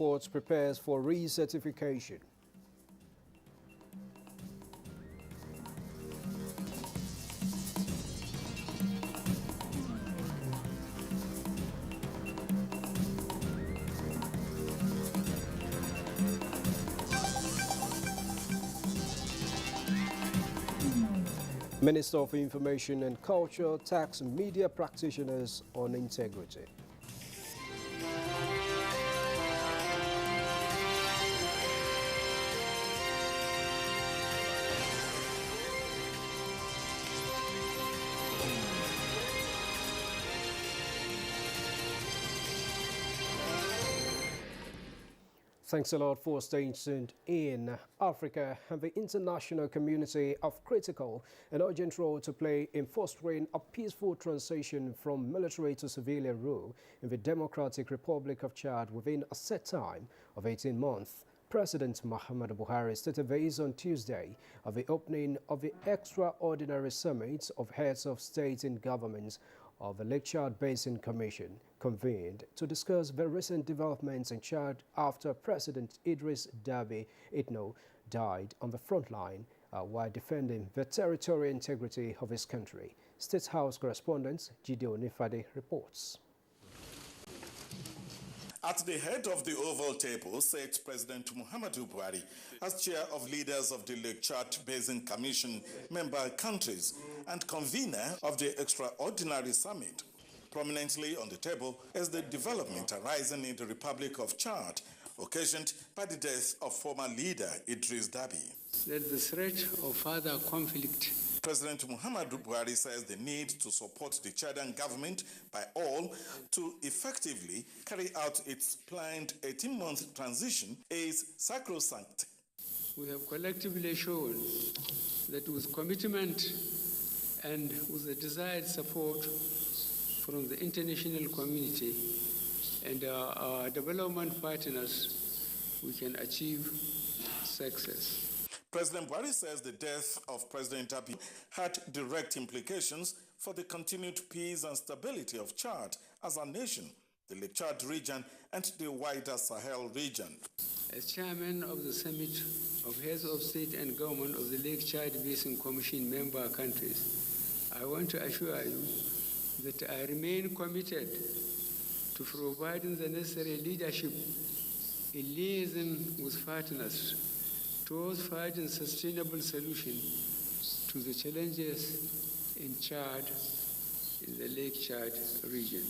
Airport prepares for recertification. Minister of Information and Culture tax media practitioners on integrity. Thanks a lot for staying tuned in. Africa and the international community have critical and urgent role to play in fostering a peaceful transition from military to civilian rule in the Democratic Republic of Chad within a set time of 18 months. President Muhammadu Buhari stated this on Tuesday at the opening of the extraordinary summit of heads of state and governments of the Lake Chad Basin Commission, convened to discuss the recent developments in Chad after President Idris Deby Itno died on the front line while defending the territorial integrity of his country. State House correspondent Gideon Nifade reports. At the head of the Oval Table sat President Muhammadu Buhari as chair of leaders of the Lake Chad Basin Commission member countries and convener of the Extraordinary Summit. Prominently on the table is the development arising in the Republic of Chad, occasioned by the death of former leader Idris Deby. That the threat of further conflict. President Muhammadu Buhari says the need to support the Chadian government by all to effectively carry out its planned 18-month transition is sacrosanct. We have collectively shown that with commitment and with the desired support from the international community and our development partners, we can achieve success. President Buhari says the death of President Deby had direct implications for the continued peace and stability of Chad as a nation, the Lake Chad region, and the wider Sahel region. As chairman of the Summit of Heads of State and Government of the Lake Chad Basin Commission member countries, I want to assure you that I remain committed to providing the necessary leadership in liaison with partners towards finding sustainable solution to the challenges in Chad, in the Lake Chad region.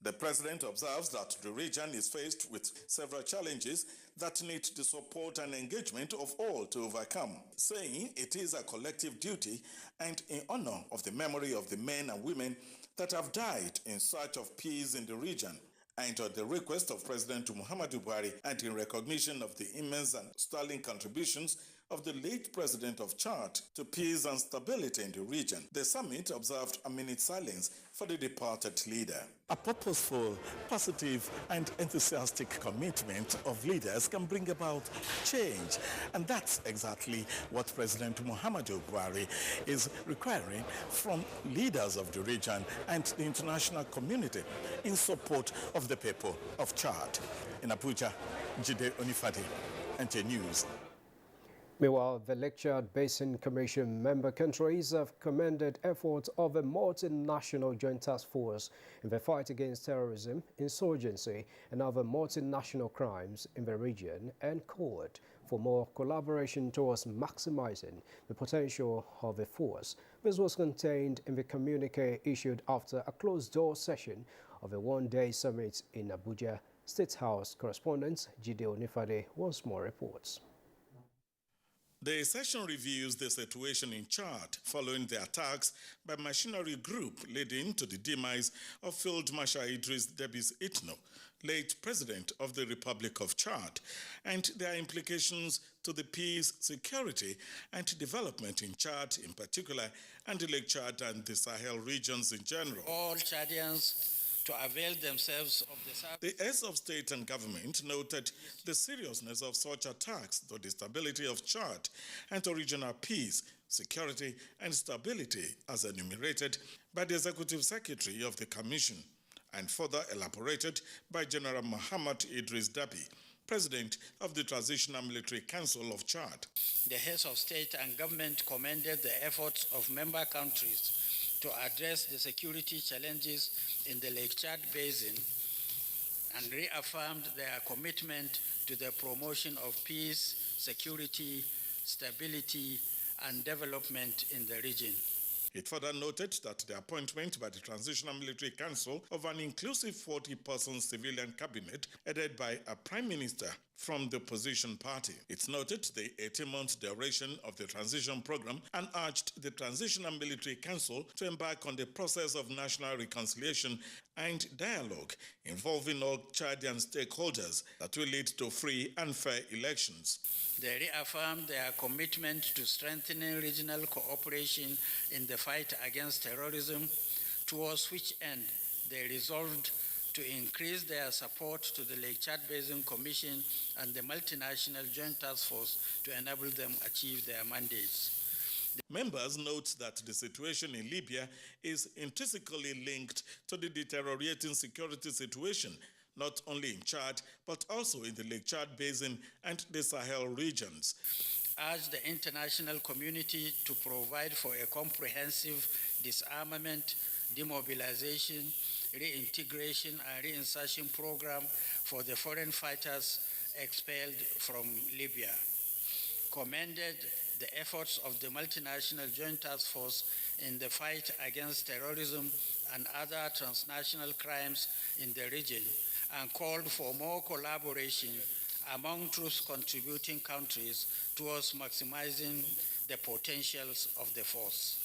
The president observes that the region is faced with several challenges that need the support and engagement of all to overcome, saying it is a collective duty and in honor of the memory of the men and women that have died in search of peace in the region. And at the request of President Muhammadu Buhari and in recognition of the immense and sterling contributions of the late President of Chad to peace and stability in the region, the summit observed a minute silence for the departed leader. A purposeful, positive and enthusiastic commitment of leaders can bring about change. And that's exactly what President Muhammadu Buhari is requiring from leaders of the region and the international community in support of the people of Chad. In Abuja, Gideon Nifade, NTA News. Meanwhile, the Lake Chad Basin Commission member countries have commended efforts of a multinational joint task force in the fight against terrorism, insurgency, and other multinational crimes in the region and called for more collaboration towards maximizing the potential of the force. This was contained in the communique issued after a closed-door session of a one-day summit in Abuja. State House correspondent Gideon Nifade once more reports. The session reviews the situation in Chad following the attacks by machinery group leading to the demise of Field Marshal Idris Deby Itno, late President of the Republic of Chad, and their implications to the peace, security, and development in Chad in particular, and the Lake Chad and the Sahel regions in general. All Chadians to avail themselves of the service. The heads of state and government noted the seriousness of such attacks to the stability of Chad and to regional peace, security, and stability as enumerated by the Executive Secretary of the Commission and further elaborated by General Muhammad Idris Deby, president of the Transitional Military Council of Chad. The heads of state and government commended the efforts of member countries to address the security challenges in the Lake Chad Basin and reaffirmed their commitment to the promotion of peace, security, stability, and development in the region. It further noted that the appointment by the Transitional Military Council of an inclusive 40-person civilian cabinet headed by a prime minister from the opposition party. It noted the 18-month duration of the transition program and urged the Transitional Military Council to embark on the process of national reconciliation and dialogue involving all Chadian stakeholders that will lead to free and fair elections. They reaffirmed their commitment to strengthening regional cooperation in the fight against terrorism, towards which end they resolved to increase their support to the Lake Chad Basin Commission and the multinational Joint Task Force to enable them achieve their mandates. Members note that the situation in Libya is intrinsically linked to the deteriorating security situation, not only in Chad, but also in the Lake Chad Basin and the Sahel regions. Urge the international community to provide for a comprehensive disarmament, demobilization, reintegration and reinsertion program for the foreign fighters expelled from Libya. Commended the efforts of the multinational Joint Task Force in the fight against terrorism and other transnational crimes in the region and called for more collaboration among truth-contributing countries towards maximizing the potentials of the force.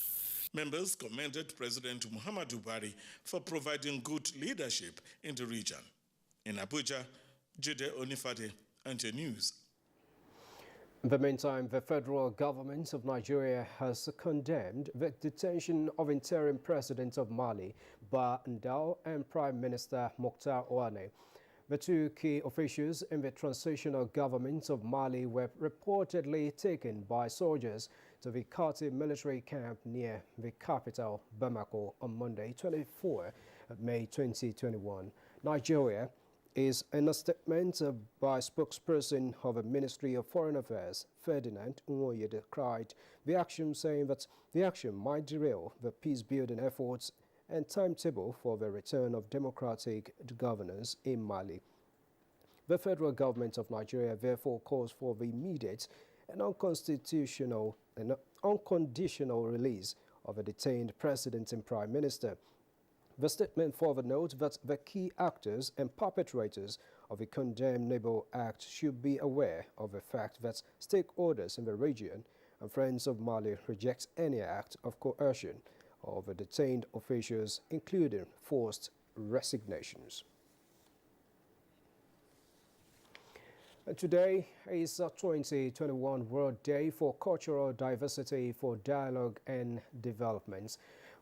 Members commended President Muhammadu Buhari for providing good leadership in the region. In Abuja, Jide Onifade, NTA News. In the meantime, the federal government of Nigeria has condemned the detention of interim president of Mali, Ba Ndao, and Prime Minister Mokhtar Ouane. The two key officials in the transitional government of Mali were reportedly taken by soldiers to the Kati military camp near the capital, Bamako, on Monday, 24 May 2021. Nigeria is in a statement by spokesperson of the Ministry of Foreign Affairs, Ferdinand Nwoye, decried the action, saying that the action might derail the peace-building efforts and timetable for the return of democratic governance in Mali. The federal government of Nigeria therefore calls for the immediate and unconditional release of a detained president and prime minister. The statement further notes that the key actors and perpetrators of the condemnable act should be aware of the fact that stakeholders in the region and Friends of Mali reject any act of coercion of the detained officials, including forced resignations. And today is 2021 World Day for Cultural Diversity for Dialogue and Development,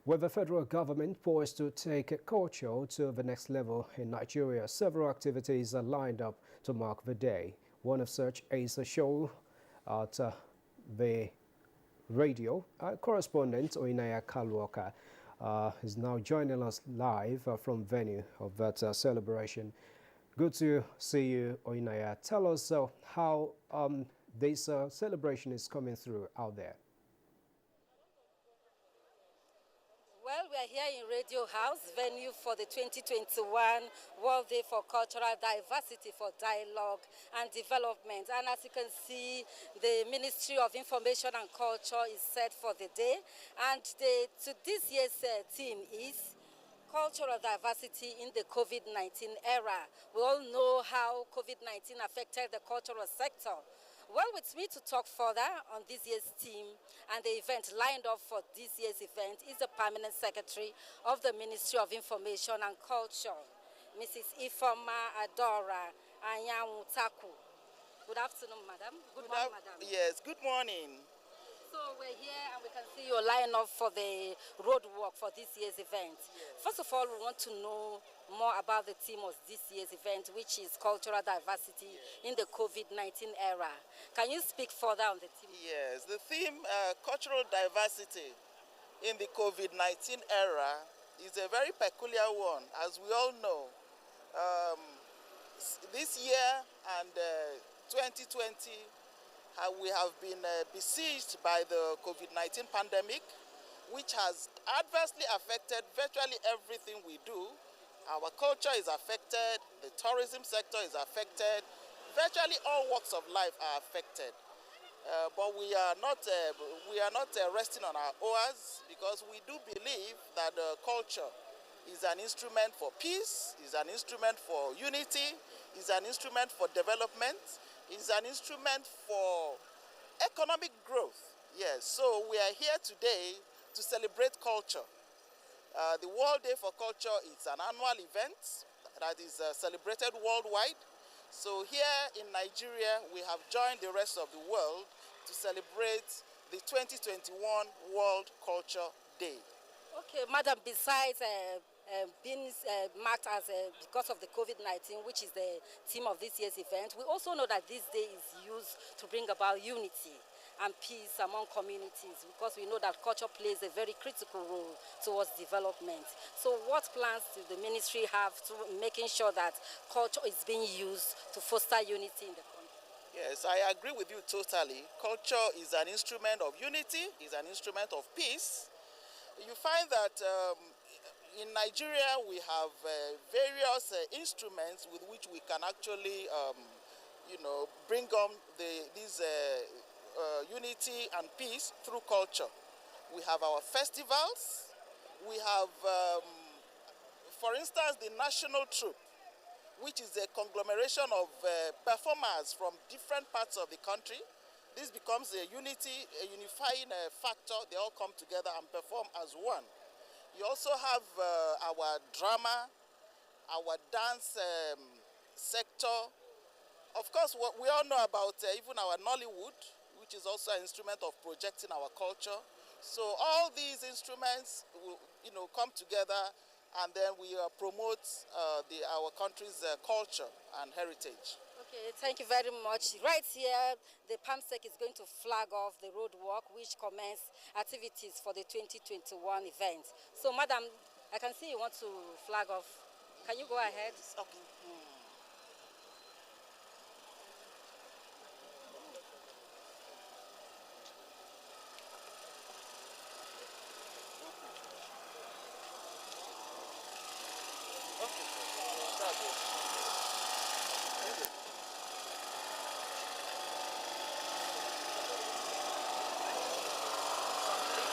with the federal government poised to take culture to the next level in Nigeria. Several activities are lined up to mark the day. One of such is a show at the radio. Correspondent Oinaya Kalwaka is now joining us live from venue of that celebration. Good to see you, Oinaya. Tell us how this celebration is coming through out there. Well, we are here in Radio House, venue for the 2021 World Day for Cultural Diversity for Dialogue and Development. And as you can see, the Ministry of Information and Culture is set for the day. And this year's theme is Cultural Diversity in the COVID-19 era. We all know how COVID-19 affected the cultural sector. Well, with me to talk further on this year's theme and the event lined up for this year's event is the Permanent Secretary of the Ministry of Information and Culture, Mrs. Ifoma Adora Anyamutaku. Good afternoon, madam. Good morning, madam. Yes, good morning. So we're here and we can see you line up for the road walk for this year's event. Yes. First of all, we want to know more about the theme of this year's event, which is cultural diversity in the COVID-19 era. Can you speak further on the theme? Yes, the theme, cultural diversity in the COVID-19 era, is a very peculiar one, as we all know. This year and 2020, we have been besieged by the COVID-19 pandemic, which has adversely affected virtually everything we do. Our culture is affected, the tourism sector is affected, virtually all walks of life are affected. But we are not resting on our oars, because we do believe that culture is an instrument for peace, is an instrument for unity, is an instrument for development, is an instrument for economic growth. Yes, so we are here today to celebrate culture. The World Day for Culture is an annual event that is celebrated worldwide. So here in Nigeria, we have joined the rest of the world to celebrate the 2021 World Culture Day. Okay, Madam, besides being marked as because of the COVID-19, which is the theme of this year's event, we also know that this day is used to bring about unity and peace among communities, because we know that culture plays a very critical role towards development. So what plans do the ministry have to making sure that culture is being used to foster unity in the country? Yes, I agree with you totally. Culture is an instrument of unity, is an instrument of peace. You find that in Nigeria we have various instruments with which we can actually, bring on this unity and peace through culture. We have our festivals. We have, for instance, the national troupe, which is a conglomeration of performers from different parts of the country. This becomes a unifying factor. They all come together and perform as one. You also have our drama, our dance sector. Of course, what we all know about even our Nollywood, which is also an instrument of projecting our culture. So all these instruments will, come together, and then we promote our country's culture and heritage. Okay, thank you very much. Right here, the PAMSEC is going to flag off the road walk, which commenced activities for the 2021 event. So, Madam, I can see you want to flag off. Can you go ahead? Okay.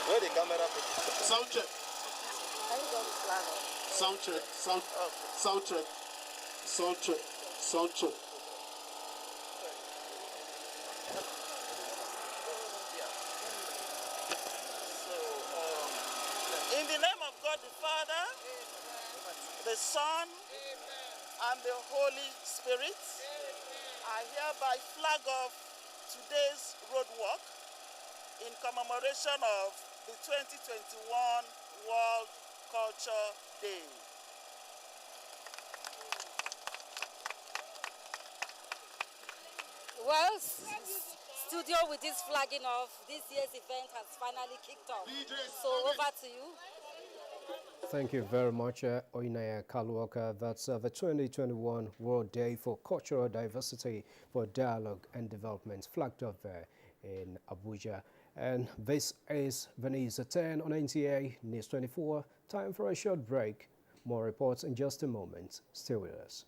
Where the camera? Sound check. Can you go to flag off? Sound check. Sound check. Sound check. Sound check. In the name of God the Father, the Son, and the Holy Spirit, I hereby flag off today's road walk in commemoration of the 2021 World Culture Day. Well, studio with this flagging off, this year's event has finally kicked off. So over to you. Thank you very much, Oinaya Kalwaka. That's the 2021 World Day for Cultural Diversity for Dialogue and Development, flagged off there in Abuja. And this is Venice 10 on NTA News 24. Time for a short break. More reports in just a moment. Stay with us.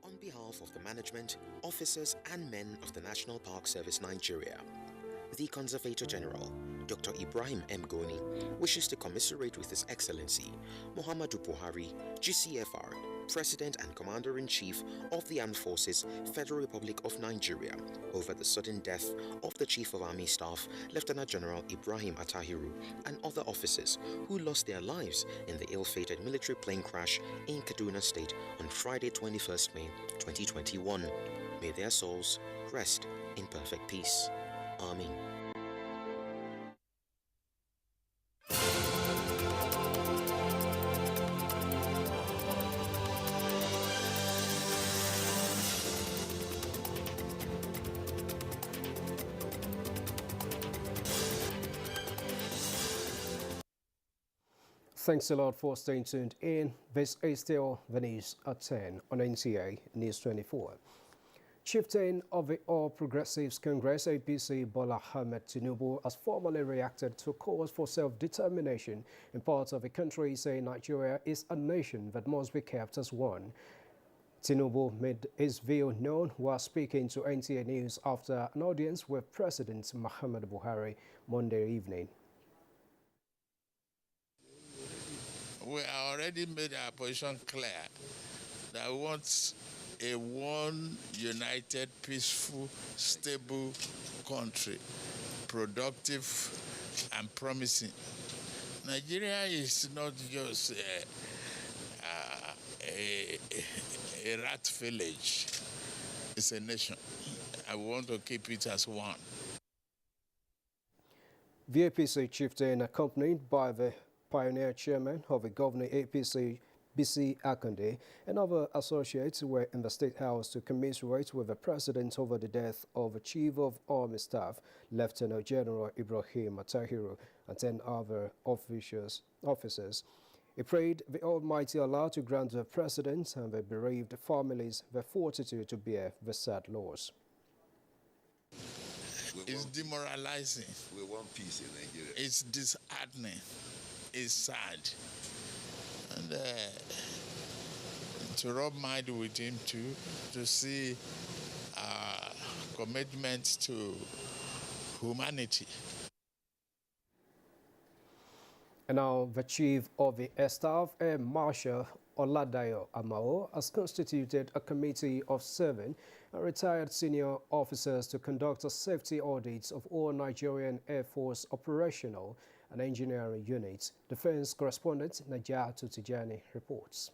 On behalf of the management, officers and men of the National Park Service Nigeria, the Conservator General, Dr. Ibrahim M. Goni, wishes to commiserate with His Excellency Muhammadu Buhari, GCFR, President and Commander-in-Chief of the Armed Forces, Federal Republic of Nigeria, over the sudden death of the Chief of Army Staff, Lieutenant General Ibrahim Atahiru, and other officers who lost their lives in the ill-fated military plane crash in Kaduna State on Friday, 21st May 2021. May their souls rest in perfect peace. Amen. Thanks a lot for staying tuned in. This is still the news at 10 on NTA News 24. Chieftain of the All Progressives Congress APC Bola Ahmed Tinubu has formally reacted to calls for self-determination in parts of the country, saying Nigeria is a nation that must be kept as one. Tinubu made his view known while speaking to NTA News after an audience with President Muhammadu Buhari Monday evening. We already made our position clear that we want a one united, peaceful, stable country, productive and promising. Nigeria is not just a rat village. It's a nation. I want to keep it as one. The APC chieftain, accompanied by the pioneer chairman of the governing APC, BC Akande, and other associates were in the State House to commiserate with the president over the death of the Chief of Army Staff, Lieutenant General Ibrahim Atahiru, and 10 other officers. He prayed the Almighty Allah to grant the president and the bereaved families the fortitude to bear the sad loss. It's demoralizing. We want peace in Nigeria. It's disheartening. It's sad. And to rub mind with him too, to see commitment to humanity. And now the Chief of the Air Staff, Air Marshal Oladayo Amao, has constituted a committee of 7 retired senior officers to conduct a safety audit of all Nigerian Air Force operational and engineering units. Defense correspondent Najatu Tijani reports.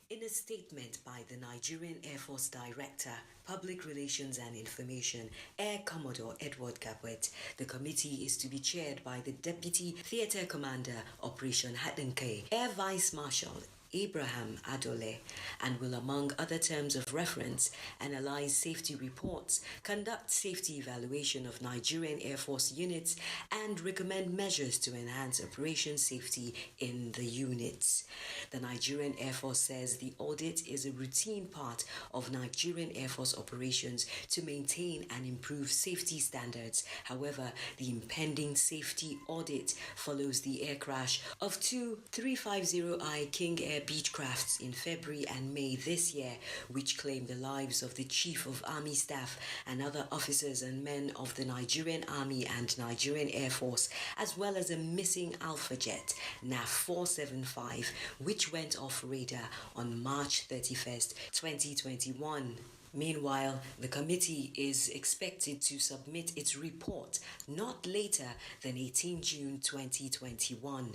In a statement by the Nigerian Air Force Director, Public Relations and Information, Air Commodore Edward Gabwet, the committee is to be chaired by the Deputy Theatre Commander, Operation Hadenke, Air Vice Marshal Abraham Adole, and will, among other terms of reference, analyze safety reports, conduct safety evaluation of Nigerian Air Force units, and recommend measures to enhance operation safety in the units. The Nigerian Air Force says the audit is a routine part of Nigerian Air Force operations to maintain and improve safety standards. However, the impending safety audit follows the air crash of 2 350I King Air Beechcrafts in February and May this year, which claimed the lives of the Chief of Army Staff and other officers and men of the Nigerian Army and Nigerian Air Force, as well as a missing Alpha jet, NAF 475, which went off radar on March 31st, 2021. Meanwhile, the committee is expected to submit its report not later than 18 June 2021.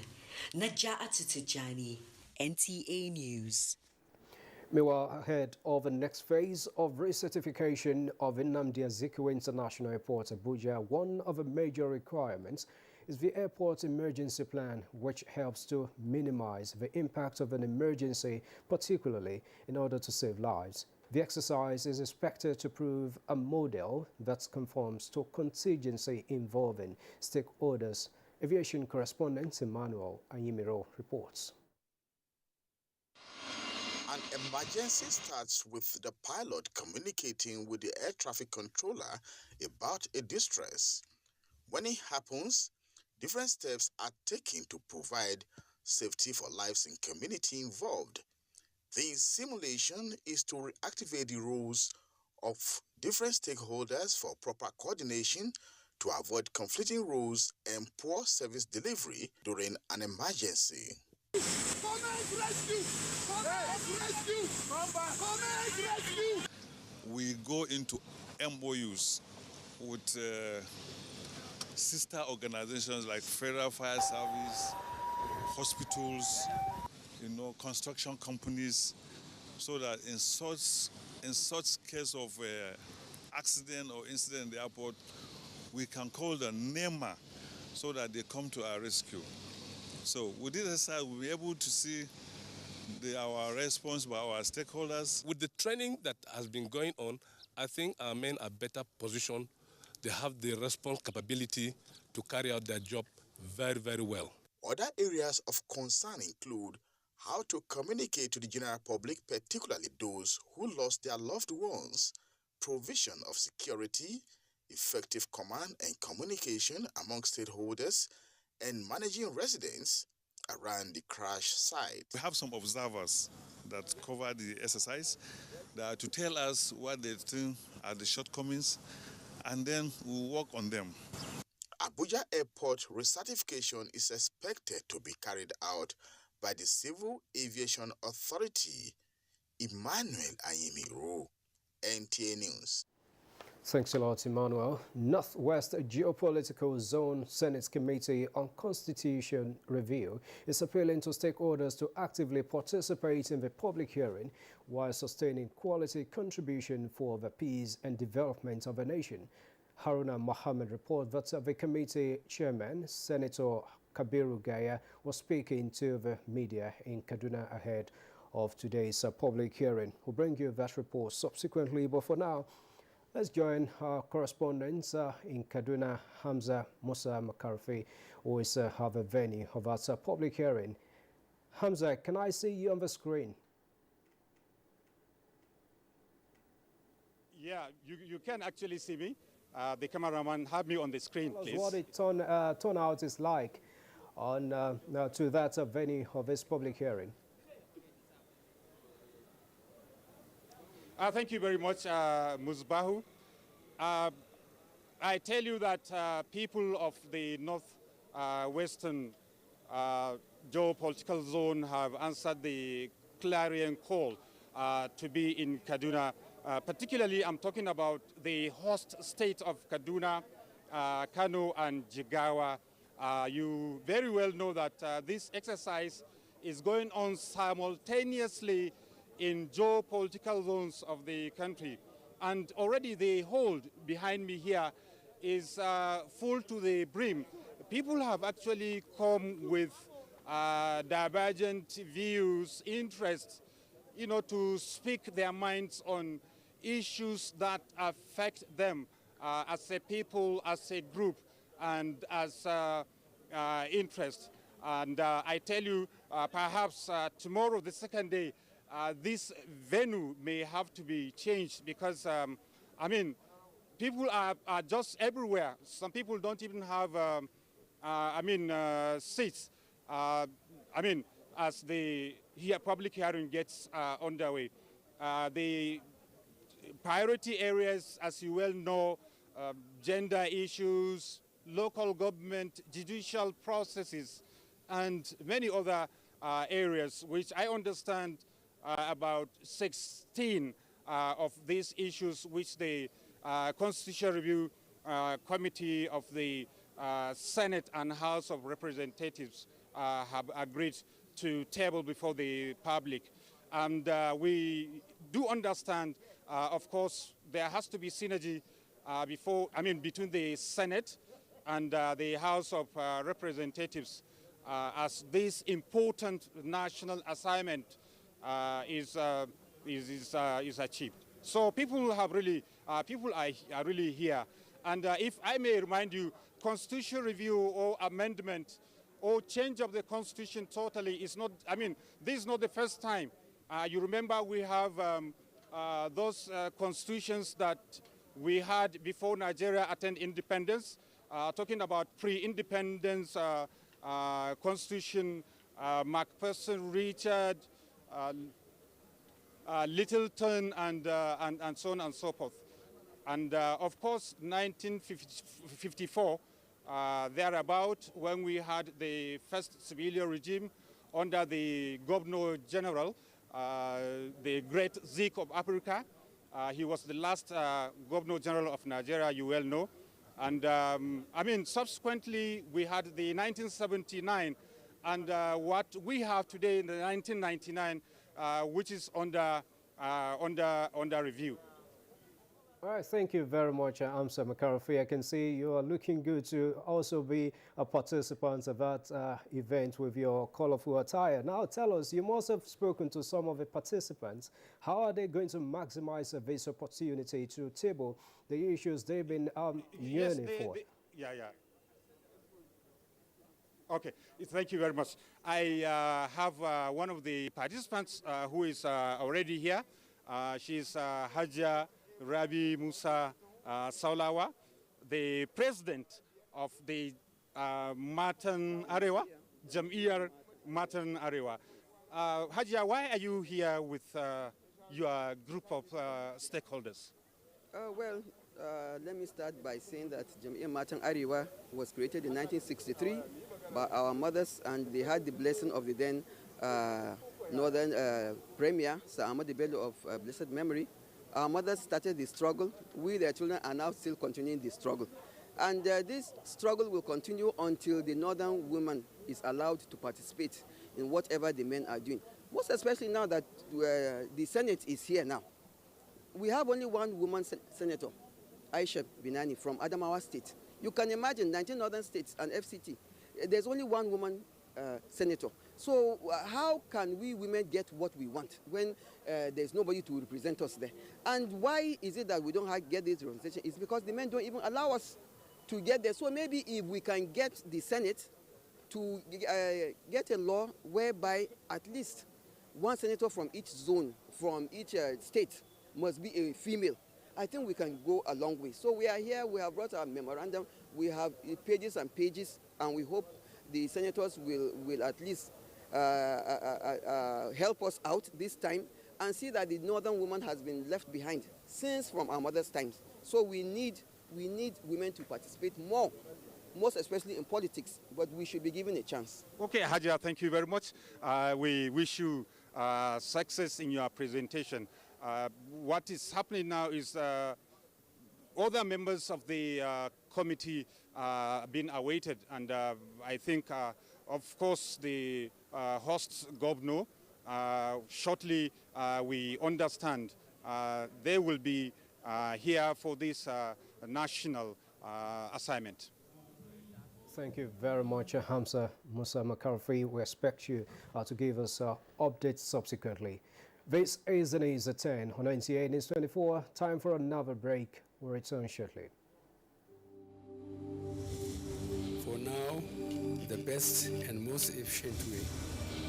Najatu Tijani, NTA News. Meanwhile, ahead of the next phase of recertification of Nnamdi Azikiwe International Airport, Abuja, one of the major requirements is the airport emergency plan, which helps to minimize the impact of an emergency, particularly in order to save lives. The exercise is expected to prove a model that conforms to contingency involving stakeholders. Aviation correspondent Emmanuel Anyimiro reports. An emergency starts with the pilot communicating with the air traffic controller about a distress. When it happens, different steps are taken to provide safety for lives and community involved. This simulation is to reactivate the roles of different stakeholders for proper coordination to avoid conflicting roles and poor service delivery during an emergency. We go into MOUs with sister organizations like Federal Fire Service, hospitals, construction companies, so that in such case of accident or incident in the airport, we can call the NEMA so that they come to our rescue. So with this exercise, we'll be able to see our response by our stakeholders. With the training that has been going on, I think our men are better positioned. They have the response capability to carry out their job very, very well. Other areas of concern include how to communicate to the general public, particularly those who lost their loved ones, provision of security, effective command and communication among stakeholders, and managing residents around the crash site. We have some observers that cover the exercise that to tell us what they think are the shortcomings, and then we'll work on them. Abuja Airport recertification is expected to be carried out by the Civil Aviation Authority. Emmanuel Ayemiro, NTA News. Thanks a lot, Emmanuel. Northwest Geopolitical Zone Senate Committee on Constitution Review is appealing to stakeholders to actively participate in the public hearing while sustaining quality contribution for the peace and development of the nation. Haruna Mohammed reports that the committee chairman, Senator Kabiru Gaya, was speaking to the media in Kaduna ahead of today's public hearing. We'll bring you that report subsequently, but for now, let's join our correspondent in Kaduna, Hamza Musa Makarfi, who is at the venue of that public hearing. Hamza, can I see you on the screen? Yeah, you can actually see me. The cameraman have me on the screen, Tell us please. what the turnout is like on to that venue of this public hearing. Thank you very much, Musbahu. I tell you that people of the north-western geopolitical zone have answered the clarion call to be in Kaduna. Particularly, I'm talking about the host state of Kaduna, Kano, and Jigawa. You very well know that this exercise is going on simultaneously in geopolitical zones of the country. And already the hold behind me here is full to the brim. People have actually come with divergent views, interests, to speak their minds on issues that affect them as a people, as a group, and as interest. And I tell you, perhaps tomorrow, the second day, this venue may have to be changed because, people are just everywhere. Some people don't even have, seats. As the public hearing gets underway. The priority areas, as you well know, gender issues, local government, judicial processes, and many other areas, which I understand about 16 of these issues which the Constitutional Review Committee of the Senate and House of Representatives have agreed to table before the public. And we do understand, of course, there has to be synergy between the Senate and the House of Representatives as this important national assignment is achieved. So people have really, people are really here. And if I may remind you, constitutional review or amendment or change of the constitution totally is not, this is not the first time. You remember we have those constitutions that we had before Nigeria attained independence, talking about pre-independence constitution, Macpherson, Richard, Littleton, and so on and so forth. And of course, 1954, thereabout, when we had the first civilian regime under the Governor General, the great Zik of Africa. He was the last Governor General of Nigeria, you well know. And subsequently, we had the 1979, and what we have today in the 1999, which is under review. All right, thank you very much, Amsa McCarthy. I can see you are looking good to also be a participant of that event with your colorful attire. Now tell us, you must have spoken to some of the participants. How are they going to maximize this opportunity to table the issues they've been yearning for? Okay, thank you very much. I have one of the participants who is already here. She's Haja Rabi Musa Saulawa, the president of the Matan Arewa, Jam'iyyar Matan Arewa. Hajia, why are you here with your group of stakeholders? Let me start by saying that Jam'iyyar Matan Arewa was created in 1963 by our mothers, and they had the blessing of the then Northern Premier, Sir Ahmadu Bello of blessed memory. Our mothers started the struggle. We, their children, are now still continuing the struggle. And this struggle will continue until the Northern woman is allowed to participate in whatever the men are doing. Most especially now that the Senate is here now. We have only one woman senator, Aisha Binani from Adamawa State. You can imagine 19 northern states and FCT. There's only one woman senator. So how can we women get what we want when there's nobody to represent us there? And why is it that we don't get this representation? It's because the men don't even allow us to get there. So maybe if we can get the Senate to get a law whereby at least one senator from each zone, from each state must be a female, I think we can go a long way. So we are here, we have brought our memorandum, we have pages and pages, and we hope the senators will at least help us out this time and see that the northern woman has been left behind since from our mother's times. So we need women to participate more, most especially in politics, but we should be given a chance. Okay, Hajia, thank you very much. We wish you success in your presentation. What is happening now is other members of the committee being awaited, and I think, of course, the host governor, shortly we understand they will be here for this national assignment. Thank you very much, Hamza Musa McCarthy. We expect you to give us updates subsequently. This is the news at 10 on NTA News 24. Time for another break. We'll return shortly. For now, the best and most efficient way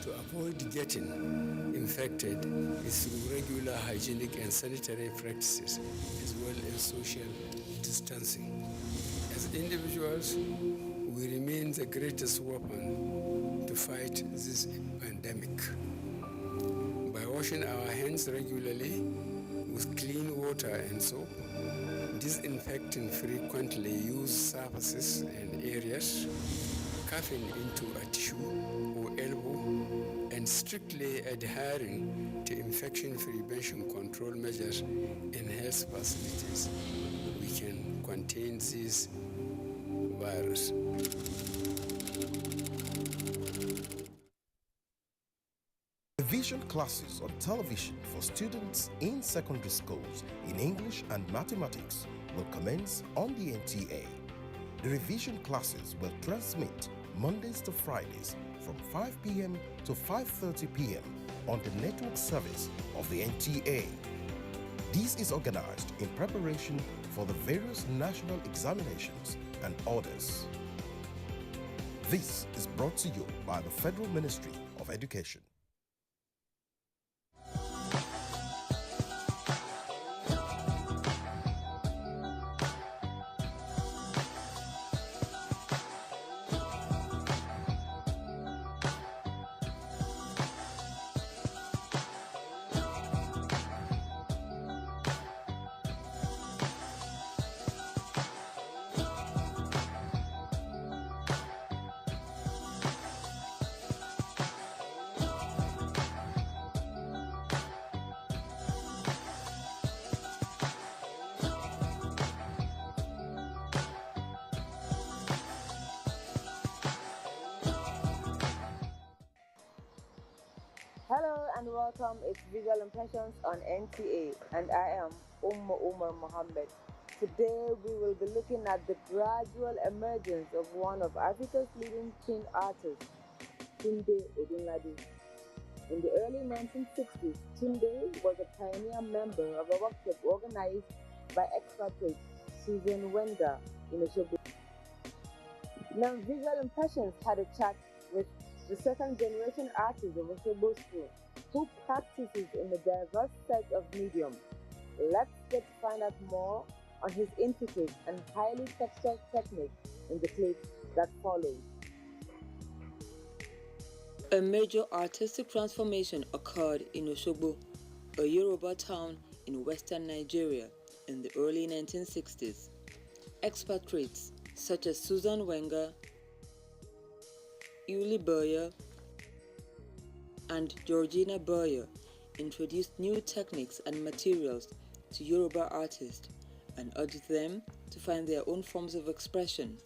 to avoid getting infected is through regular hygienic and sanitary practices, as well as social distancing. As individuals, we remain the greatest weapon to fight this pandemic. By washing our hands regularly with clean water and soap, disinfecting frequently used surfaces and areas, coughing into a tissue or elbow, and strictly adhering to infection prevention control measures in health facilities, we can contain this virus. Vision classes on television for students in secondary schools in English and mathematics will commence on the NTA. The revision classes will transmit Mondays to Fridays from 5 p.m. to 5:30 p.m. on the network service of the NTA. This is organized in preparation for the various national examinations and orders. This is brought to you by the Federal Ministry of Education. Hello and welcome, it's Visual Impressions on NTA and I am Umar Mohammed. Today we will be looking at the gradual emergence of one of Africa's leading teen artists, Tunde Odunlade. In the early 1960s, Tunde was a pioneer member of a workshop organized by expatriate Susan Wenger in Osogbo. Now Visual Impressions had a chat with the second-generation artist of Osogbo School, who practices in a diverse set of mediums. Let's get to find out more on his intricate and highly textured technique in the clip that follows. A major artistic transformation occurred in Osogbo, a Yoruba town in western Nigeria in the early 1960s. Expatriates such as Susan Wenger, Yuli Boyer, and Georgina Boyer introduced new techniques and materials to Yoruba artists and urged them to find their own forms of expression.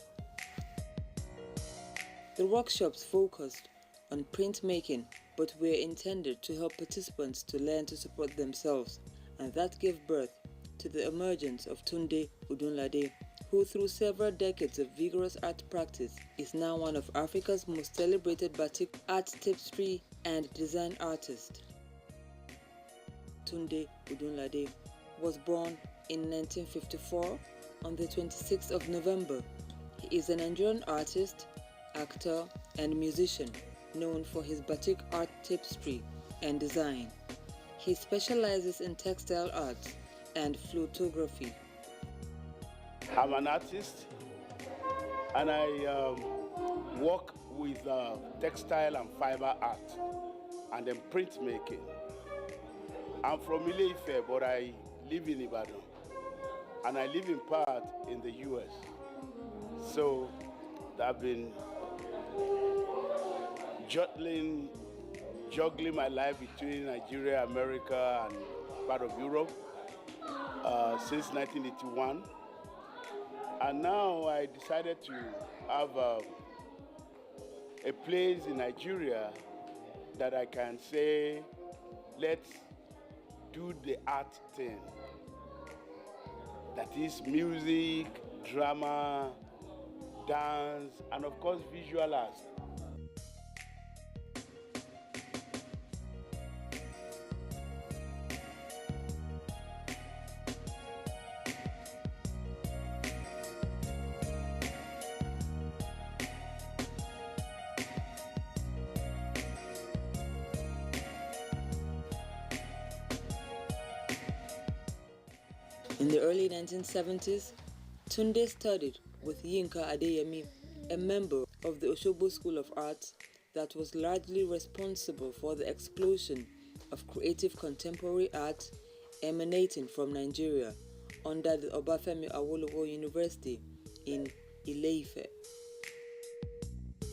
The workshops focused on printmaking but were intended to help participants to learn to support themselves, and that gave birth to the emergence of Tunde Udunlade, who through several decades of vigorous art practice is now one of Africa's most celebrated batik art tapestry and design artists. Tunde Udunlade was born in 1954 on the 26th of November. He is a Nigerian artist, actor, and musician known for his batik art tapestry and design. He specializes in textile art and photography. I'm an artist and I work with textile and fiber art and then printmaking. I'm from Ile-Ife, but I live in Ibadan and I live in part in the US. So I've been juggling my life between Nigeria, America, and part of Europe since 1981. And now I decided to have a place in Nigeria that I can say, let's do the art thing. That is music, drama, dance, and of course visual arts. In the early 1970s, Tunde studied with Yinka Adeyemi, a member of the Osogbo School of Arts that was largely responsible for the explosion of creative contemporary art emanating from Nigeria under the Obafemi Awolowo University in Ile-Ife.